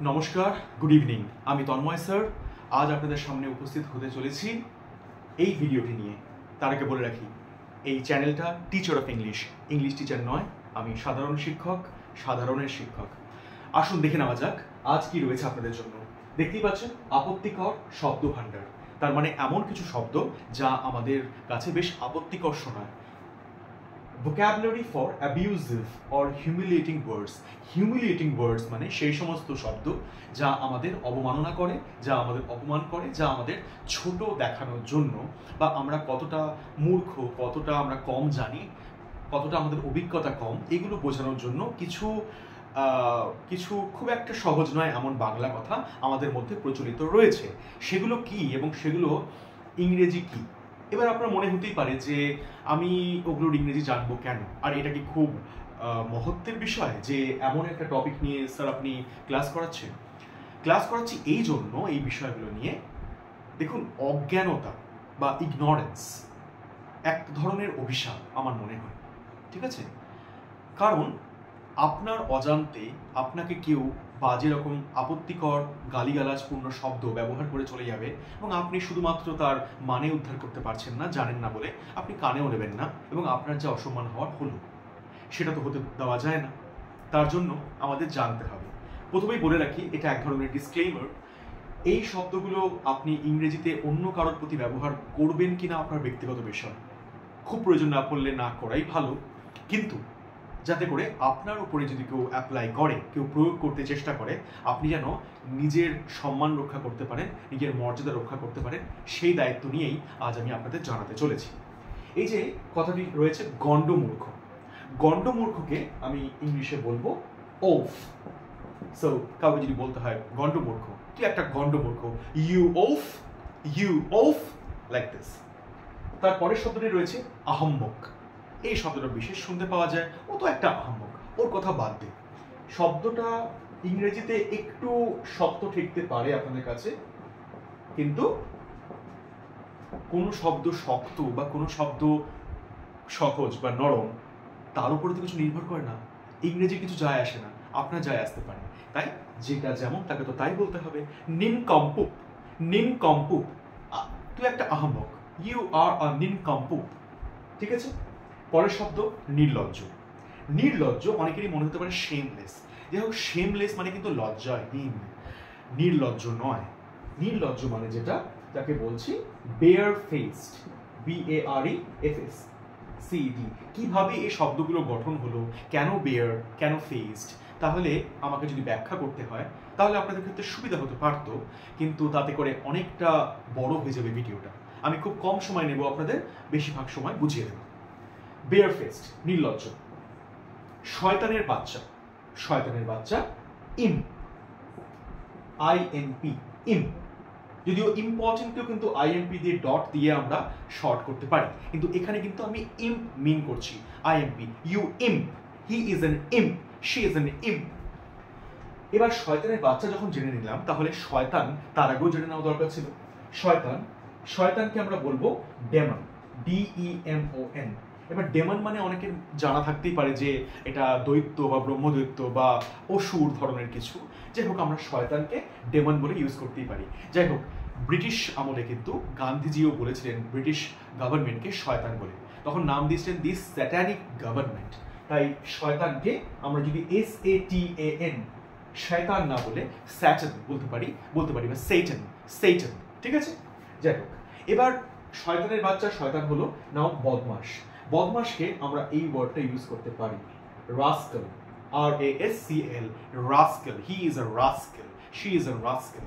নমস্কার, good evening. আমি Tanmoy sir আজ আপনাদের সামনে উপস্থিত হতে চলেছি এই ভিডিওটি নিয়ে। তার আগে বলে রাখি, এই চ্যানেলটা teacher of English, English teacher নয়। আমি সাধারণ শিক্ষক, সাধারণের শিক্ষক। আসুন দেখে নেওয়া যাক আজ কি রয়েছে আপনাদের জন্য। দেখতেই পাচ্ছেন আপত্তিকর শব্দ ভাণ্ডার, তার মানে এমন কিছু শব্দ যা আমাদের কাছে বেশ আপত্তিকর শোনায়। vocabulary for abusive or humiliating words. Humiliating words মানে সেই সমস্ত শব্দ যা আমাদের অবমাননা করে, যা আমাদের অপমান করে, যা আমাদের ছোট দেখানোর জন্য বা আমরা কতটা মূর্খ, কতটা আমরা কম জানি, কতটা আমাদের অভিজ্ঞতা কম, এগুলো বোঝানোর জন্য কিছু খুব একটা সহজ নয় এমন বাংলা কথা আমাদের মধ্যে প্রচলিত রয়েছে। সেগুলো কি এবং সেগুলো ইংরেজি কি? এবার আপনার মনে হতেই পারে যে আমি ওগুলোর ইংরেজি জানবো কেন, আর এটা কি খুব মহত্বের বিষয় যে এমন একটা টপিক নিয়ে স্যার আপনি ক্লাস করাচ্ছি এই জন্য এই বিষয়গুলো নিয়ে। দেখুন, অজ্ঞানতা বা ইগনোরেন্স এক ধরনের অভিশাপ আমার মনে হয়, ঠিক আছে? কারণ আপনার অজান্তে আপনাকে কেউ বাজে রকম আপত্তিকর গালিগালাজপূর্ণ শব্দ ব্যবহার করে চলে যাবে এবং আপনি শুধুমাত্র তার মানে উদ্ধার করতে পারছেন না, জানেন না বলে আপনি কানেও নেবেন না, এবং আপনার যা অসম্মান হওয়ার হলো সেটা তো হতে দেওয়া যায় না। তার জন্য আমাদের জানতে হবে। প্রথমেই বলে রাখি, এটা এক ধরনের ডিসক্লেইমার। এই শব্দগুলো আপনি ইংরেজিতে অন্য কারোর প্রতি ব্যবহার করবেন কিনা আপনার ব্যক্তিগত বিষয়। খুব প্রয়োজন না পড়লে না করাই ভালো, কিন্তু যাতে করে আপনার উপরে যদি কেউ অ্যাপ্লাই করে, কেউ প্রয়োগ করতে চেষ্টা করে, আপনি যেন নিজের সম্মান রক্ষা করতে পারেন, নিজের মর্যাদা রক্ষা করতে পারেন, সেই দায়িত্ব নিয়েই আজ আমি আপনাদের জানাতে চলেছি। এই যে কথাটি রয়েছে গণ্ডমূর্খ, গণ্ডমূর্খকে আমি ইংলিশে বলবো ওফ। সো কাউকে যদি বলতে হয় গণ্ডমূর্খ, তুই একটা গণ্ডমূর্খ, ইউ ওফ, লাইক দিস। তারপরের শব্দটি রয়েছে আহম্মক। এই শব্দটা বিশেষ শুনতে পাওয়া যায়, ও তো একটা আহম্মক, ওর কথা বাদ দে। শব্দটা ইংরেজিতে একটু শক্ত ঠেকতে পারে আপনাদের কাছে, কিন্তু কোনো শব্দ শক্ত বা কোনো শব্দ সহজ বা নরম তার উপরে তো কিছু নির্ভর করে না। ইংরেজি কিছু যায় আসে না, আপনার যায় আসতে পারে। তাই যেটা যেমন তাকে তো তাই বলতে হবে। নিনকম্পুপ, তুই একটা আহম্মক, ইউ আর আ নিনকম্পুপ, ঠিক আছে? পরের শব্দ নির্লজ্জ। নির্লজ্জ অনেকেরই মনে হতে পারে শেমলেস। যাই হোক, শেমলেস মানে কিন্তু লজ্জাহীন, নির্লজ্জ নয়। নির্লজ্জ মানে যেটা, যাকে বলছি বেয়ার ফেসড, BAREFACED। কিভাবে এই শব্দগুলো গঠন হলো, কেন বেয়ার, কেন ফেসড, তাহলে আমাকে যদি ব্যাখ্যা করতে হয় তাহলে আপনাদের ক্ষেত্রে সুবিধা হতে পারতো, কিন্তু তাতে করে অনেকটা বড় হয়ে যাবে ভিডিওটা। আমি খুব কম সময় নেব, আপনাদের বেশিরভাগ সময় বুঝিয়ে দেব। বেয়ারফেসড, নির্লজ্জ। শয়তানের বাচ্চা, শয়তানের বাচ্চা ইম্প, IMP, ইম্প। যদিও ইম্পর্টেন্টকেও কিন্তু IMP দিয়ে ডট দিয়ে আমরা শর্ট করতে পারি, কিন্তু এখানে কিন্তু আমি ইম্প মিন করছি। IMP, you imp, he is an imp, she is an imp. এবার শয়তানের বাচ্চা যখন জেনে নিলাম, তাহলে শয়তান তার আগেও জেনে নেওয়া দরকার ছিল। শয়তানকে আমরা বলবো ডেমন, DEMON। এবার ডেমন মানে অনেকের জানা থাকতেই পারে যে এটা দৈত্য বা ব্রহ্মদৈত্য বা অসুর ধরনের কিছু। যাই হোক, আমরা শয়তানকে ডেমন বলে ইউজ করতেই পারি। যাই হোক, ব্রিটিশ আমলে কিন্তু গান্ধীজিও বলেছিলেন ব্রিটিশ গভর্নমেন্টকে শয়তান বলে, তখন নাম দিয়েছিলেন দিস স্যাটানিক গভর্নমেন্ট। তাই শয়তানকে আমরা যদি SATAN, শয়তান না বলে স্যাটান বলতে পারি বা সেইটান, ঠিক আছে? যাই হোক, এবার শয়তানের বাচ্চা শয়তান হলো নাও বদমাশ। বদমাশকে আমরা এই ওয়ার্ডটা ইউজ করতে পারি, rascal, RASCL, rascal. He is a rascal, she is a rascal.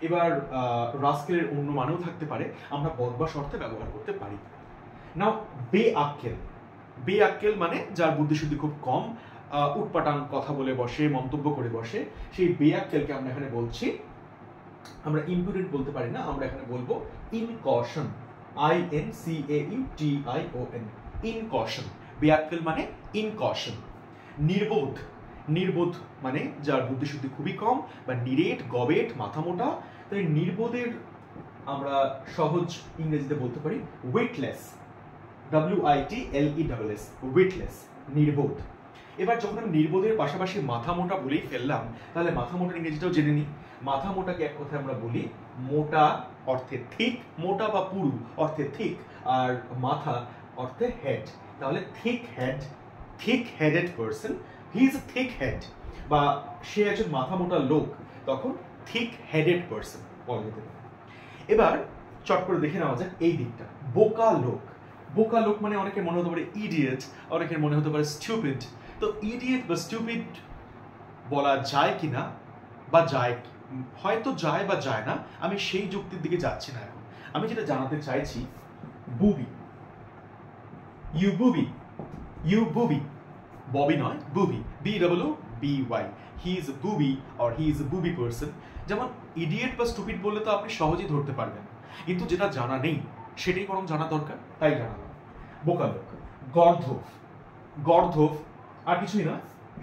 এবার রাস্কেলের অন্য মানেও থাকতে পারে, আমরা বদমাশ অর্থে ব্যবহার করতে পারি। নাও বেআক্কেল, বেআক্কেল মানে যার বুদ্ধিশুদ্ধি খুব কম, উটপাটাং কথা বলে বসে, মন্তব্য করে বসে, সেই বেআক্কেলকে আমরা এখানে বলছি, আমরা ইম্প্রুডেন্ট বলতে পারি না, আমরা এখানে বলবো ইনকশন, INCAUTION, ইনকশন। বেআক্কেল মানে ইনকশন। নির্বোধ, নির্বোধ মানে যার বুদ্ধিশুদ্ধি খুবই কম বা নিরেট, গবেট, মাথা মোটা। তাই নির্বোধের আমরা সহজ ইংরেজিতে বলতে পারি উইটলেস, WITLESS, উইটলেস, নির্বোধ। এবার যখন আমি নির্বোধের পাশাপাশি মাথা মোটা বলেই ফেললাম, তাহলে মাথা মোটার ইংরেজিটাও জেনে নিই। মাথা মোটাকে এক কথায় আমরা বলি মোটা অর্থে থিক, মোটা বা পুরু অর্থে থিক, আর মাথা অর্থে হেড। তাহলে thick headed person, he is A thick head, বা সে একজন মাথা মোটা লোক, তখন থিক হেডেড পার্সন বলা যেতে পারে। এবার চট করে দেখে নেওয়া যাক এই দিকটা। বোকা লোক, বোকা লোক মানে অনেকের মনে হতে পারে ইডিয়েট, অনেকের মনে হতে পারে স্টুপিড। তো ইডিয়েট বা স্টুপিড বলা যায় কিনা, বা যায়, হয়তো যায় বা যায় না, আমি সেই যুক্তির দিকে যাচ্ছি না এখন। আমি যেটা জানাতে চাইছি, বুবি, ইউ বুবি, ববি নয়, booby, BOOBY, he is a booby or he is a booby person. যেমন ইডিয়েট বা স্টুপিড বললে তো আপনি সহজেই ধরতে পারবেন, কিন্তু যেটা জানা নেই সেটাই বরং জানা দরকার, তাই জানালাম। বোকা লোক। গর্ধব আর কিছুই না,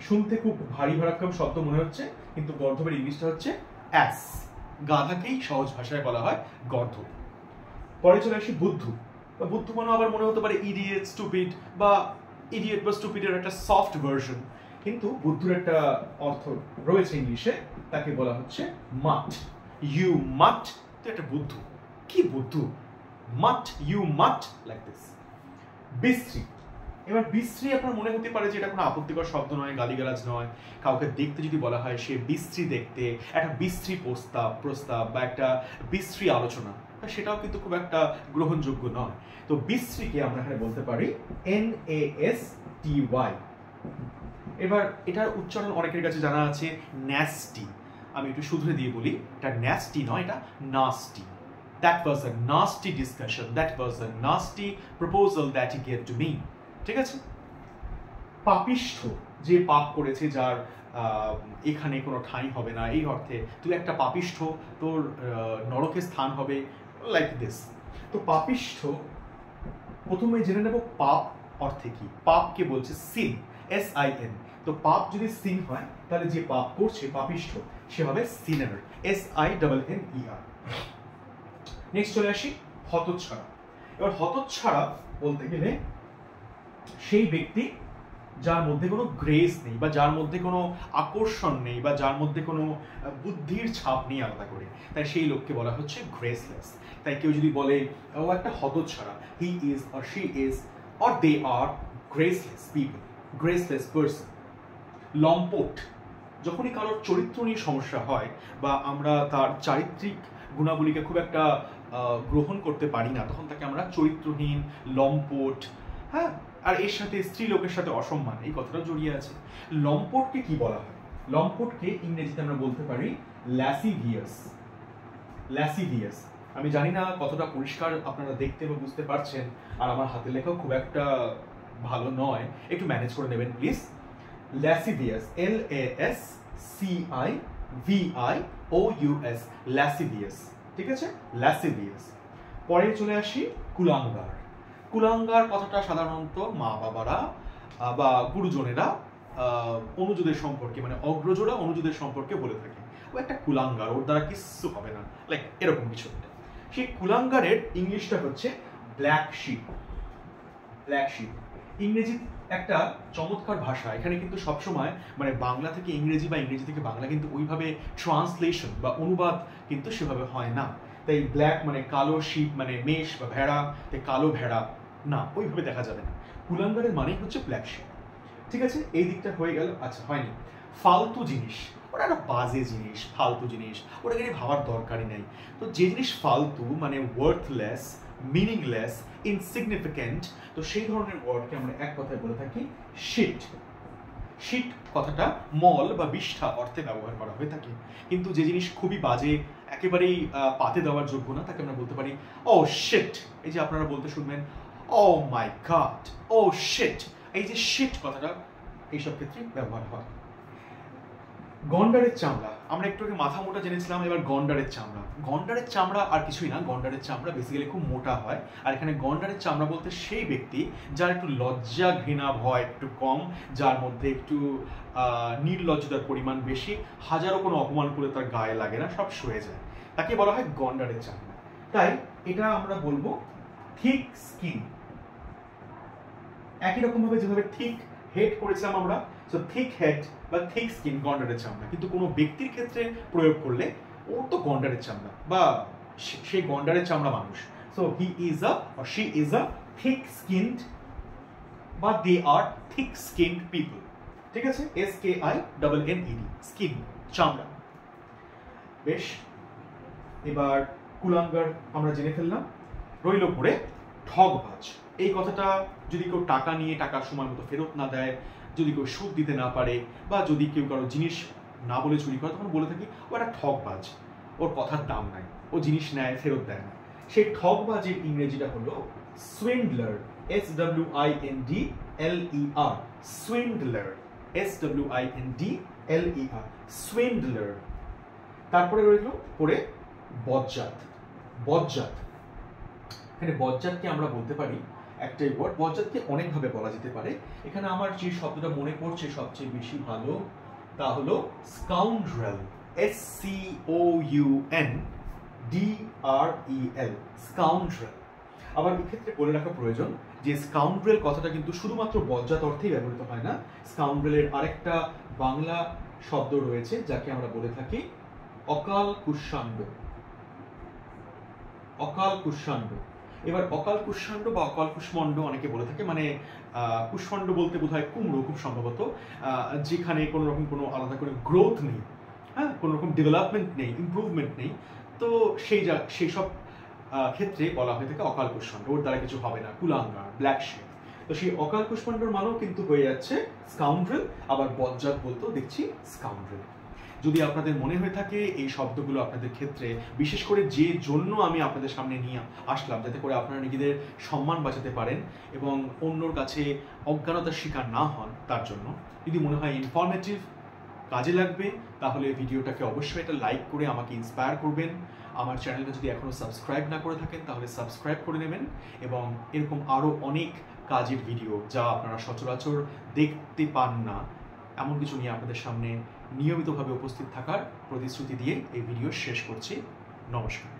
শুনতে খুব ভারী ভারাক্রম শব্দ মনে হচ্ছে, কিন্তু গর্ধবের ইংলিশটা হচ্ছে অ্যাস। গাধাকেই সহজ ভাষায় বলা হয় গর্ধব। পরে চলে আসি বুদ্ধু, বা বুদ্ধু মানে আবার মনে হতে পারে ইডিয়েট, স্টুপিড, বা ইডিয়েট বা স্টুপিডের একটা সফট ভার্সন, কিন্তু বুদ্ধুর একটা অর্থ রয়েছে ইংলিশে, তাকে বলা হচ্ছে মাট। ইউ মাট, তো একটা বুদ্ধু। কি বুদ্ধু? মাট, ইউ মাট, লাইক দিস। বিশ্রী। এবার বিশ্রী আপনার মনে হতে পারে যে এটা কোনো আপত্তিকর শব্দ নয়, গালিগালাজ নয়। কাউকে দেখতে যদি বলা হয় সে বিশ্রী দেখতে, একটা বিশ্রী প্রস্তাব বা একটা বিশ্রী আলোচনা, সেটাও কিন্তু খুব একটা গ্রহণযোগ্য নয়। তো বিশ্রীকে আমরা এখানে বলতে পারি NASTY। এবার এটার উচ্চারণ অনেকের কাছে জানা আছে ন্যাস্টি, আমি একটু শুধরে দিয়ে বলি, এটা ন্যাস্টি নয়, এটা nasty. That was a nasty discussion, that was a nasty proposal that he gave to me. ঠিক আছে? পাপিষ্ঠ, যে পাপ করেছে, যার এখানে কোনো ঠাঁই হবে না, এই অর্থে তুই একটা পাপিষ্ঠ, তোর নরকে স্থান হবে, লাইক দিস। তো পাপিষ্ঠ, প্রথমে জেনে নেব পাপ অর্থে কি। পাপকে বলছে সিন, SIN। তো পাপ যদি সিন হয়, তাহলে যে পাপ করছে পাপিষ্ঠ, সে হবে সিনার, SINNER। নেক্সট চলে আসি হতচ্ছাড়া। এবার হতচ্ছাড়া বলতে গেলে সেই ব্যক্তি যার মধ্যে কোনো গ্রেস নেই, বা যার মধ্যে কোনো আকর্ষণ নেই, বা যার মধ্যে কোনো বুদ্ধির ছাপ নেই আলাদা করে, তাই সেই লোককে বলা হচ্ছে গ্রেসলেস। তাই কেউ যদি বলে ও একটা হতচ্ছাড়া, he is or she is or they are graceless people, graceless person. লম্পট, যখনই কারোর চরিত্র নিয়ে সমস্যা হয়, বা আমরা তার চারিত্রিক গুণাবলীকে খুব একটা গ্রহণ করতে পারি না, তখন তাকে আমরা চরিত্রহীন, লম্পট, হ্যাঁ, আর এর সাথে স্ত্রী লোকের সাথে অসম্মান, এই কথাটাও জড়িয়ে আছে। লম্পটকে কি বলা হয়? লম্পটকে ইংরেজিতে আমরা বলতে পারি ল্যাসিভিয়াস। ল্যাসিভিয়াস, আমি জানি না কতটা পরিষ্কার আপনারা দেখতে বা বুঝতে পারছেন, আর আমার হাতের লেখাও খুব একটা ভালো নয়, একটু ম্যানেজ করে নেবেন প্লিজ। ল্যাসিভিয়াস, LASCIVIOUS, ল্যাসিভিয়াস, ঠিক আছে? ল্যাসিভিয়াস। পরে চলে আসি কুলাঙ্গার। কুলাঙ্গার কথাটা সাধারণত মা বাবারা বা গুরুজনেরা অনুজদের সম্পর্কে, মানে অগ্রজরা অনুজদের সম্পর্কে বলে থাকে, ও একটা কুলাঙ্গার, ওর দ্বারা কিচ্ছু হবে না, লাইক এরকম কিছু একটা। সেই কুলাঙ্গারের ইংলিশটা হচ্ছে ব্ল্যাক শিপ। ব্ল্যাক শিপ ইংরেজি একটা চমৎকার ভাষা। এখানে কিন্তু সবসময় মানে বাংলা থেকে ইংরেজি বা ইংরেজি থেকে বাংলা কিন্তু ওইভাবে ট্রান্সলেশন বা অনুবাদ কিন্তু সেভাবে হয় না। তাই ব্ল্যাক মানে কালো, শিপ মানে মেষ বা ভেড়া, তাই কালো ভেড়া না, ওইভাবে দেখা যাবে না। কুলাঙ্গারের মানেই হচ্ছে ব্ল্যাক শিপ। ঠিক আছে, এই দিকটা হয়ে গেল। আচ্ছা, হয়নি। ফালতু জিনিস, ওটা একটা বাজে জিনিস, ফালতু জিনিস, ওটাকে নিয়ে ভাবার দরকারই নেই। তো যে জিনিস ফালতু মানে ওয়ার্থলেস, মিনিংলেস, ইনসিগনিফিকেন্ট, তো সেই ধরনের ওয়ার্ডকে আমরা এক কথায় বলে থাকি শিট। শিট কথাটা মল বা বিষ্ঠা অর্থে ব্যবহার করা হয়ে থাকে, কিন্তু যে জিনিস খুবই বাজে, একেবারেই পাতে দেওয়ার যোগ্য না, তাকে আমরা বলতে পারি ও শিট। এই যে আপনারা বলতে শুনবেন ও মাই গড, ও শিট, এই যে শিট কথাটা এইসব ক্ষেত্রে ব্যবহার হয়। গন্ডারের চামড়া, আমরা একটু আগে মাথা মোটা জেনেছিলাম, এবার গন্ডারের চামড়া। গন্ডারের চামড়া আর কিছুই না, গন্ডারের চামড়া বেসিক্যালি খুব মোটা হয়। আর এখানে গন্ডারের চামড়া বলতে সেই ব্যক্তি যার একটু লজ্জা ঘৃণা ভয় একটু কম, যার মধ্যে একটু নির্লজ্জতার পরিমাণ বেশি, হাজারো কোনো অপমান করে তার গায়ে লাগে না, সব সয়ে যায়, তাকে বলা হয় গন্ডারের চামড়া। তাই এটা আমরা বলবো থিক স্কিন। একই রকম ভাবে যেভাবে থিক হেড করেছিলাম আমরা, সো থিক হেড বা থিক স্কিন, গন্ডারের চামড়া। কিন্তু কোনো ব্যক্তির ক্ষেত্রে প্রয়োগ করলে ওর তো গন্ডারের চামড়া বা সেই গন্ডারের চামড়া মানুষ। So he is a or she is a thick skinned বা দে আর থিক স্কিনড পিপল। ঠিক আছে, SKINNED, স্কিন, চামড়া। বেশ, এবার কুলাঙ্গার আমরা জেনে ফেললাম। রইল পড়ে ঠগবাজ। এই কথাটা যদি কেউ টাকা নিয়ে টাকার সময় মতো ফেরত না দেয়, যদি কেউ সুদ দিতে না পারে, বা যদি কেউ কারো জিনিস না বলে চুরি করে, তখন বলে থাকি ও একটা ঠগবাজ, ওর কথার দাম নাই, ও জিনিস নেয় ফেরত দেয় না। সেই ঠগবাজের ইংরেজিটা হলো সুইন্ডলার, SWINDLER, সুইন্ডলার, SWINDLER, সুইন্ডলার। তারপরে রইল পড়ে বজ্জাত। বজ্জাত, এখানে বজ্জাতকে আমরা বলতে পারি একটাই ওয়ার্ড, বজ্জাতকে অনেকভাবে বলা যেতে পারে। এখানে আমার যে শব্দটা মনে পড়ছে সবচেয়ে বেশি ভালো, তা হলো স্কাউন্ড্রেল, SCOUNDREL, স্কাউন্ড্রেল। আবার এক্ষেত্রে বলে রাখা প্রয়োজন যে স্কাউন্ড্রেল কথাটা কিন্তু শুধুমাত্র বজ্জাত অর্থেই ব্যবহৃত হয় না। স্কাউন্ড্রেলের আরেকটা বাংলা শব্দ রয়েছে যাকে আমরা বলে থাকি অকাল কুষ্মাণ্ড। অকাল কুষ্মাণ্ড। এবার অকাল কুষ্মাণ্ড বা অকাল কুষ্মাণ্ড অনেকে বলে থাকে, মানে কুষ্মাণ্ড বলতে বোধহয় কুমড়ো খুব সম্ভবত, যেখানে কোনো রকম কোনো আলাদা করে গ্রোথ নেই, হ্যাঁ, কোনো রকম ডেভেলপমেন্ট নেই, ইমপ্রুভমেন্ট নেই, তো সেই সব ক্ষেত্রে বলা হয়ে থাকে অকাল কুষ্মাণ্ড, ওর দ্বারা কিছু হবে না, কুলাঙ্গার, ব্ল্যাক শিপ। তো সেই অকাল কুষ্মাণ্ডর মানেও কিন্তু হয়ে যাচ্ছে স্কাউন্ড্রেল, আবার বজ্জাত বলতেও দেখছি স্কাউন্ড্রেল। যদি আপনাদের মনে হয়ে থাকে এই শব্দগুলো আপনাদের ক্ষেত্রে, বিশেষ করে যে জন্য আমি আপনাদের সামনে নিয়ে আসলাম, যাতে করে আপনারা নিজেদের সম্মান বাঁচাতে পারেন এবং অন্যর কাছে অজ্ঞানতার শিকার না হন, তার জন্য যদি মনে হয় ইনফরমেটিভ, কাজে লাগবে, তাহলে ভিডিওটাকে অবশ্যই একটা লাইক করে আমাকে ইন্সপায়ার করবেন। আমার চ্যানেলটা যদি এখনও সাবস্ক্রাইব না করে থাকেন তাহলে সাবস্ক্রাইব করে নেবেন, এবং এরকম আরও অনেক কাজের ভিডিও যা আপনারা সচরাচর দেখতে পান না, এমন কিছু নিয়ে আপনাদের সামনে নিয়মিতভাবে উপস্থিত থাকার প্রতিশ্রুতি দিয়ে এই ভিডিও শেষ করছি। নমস্কার।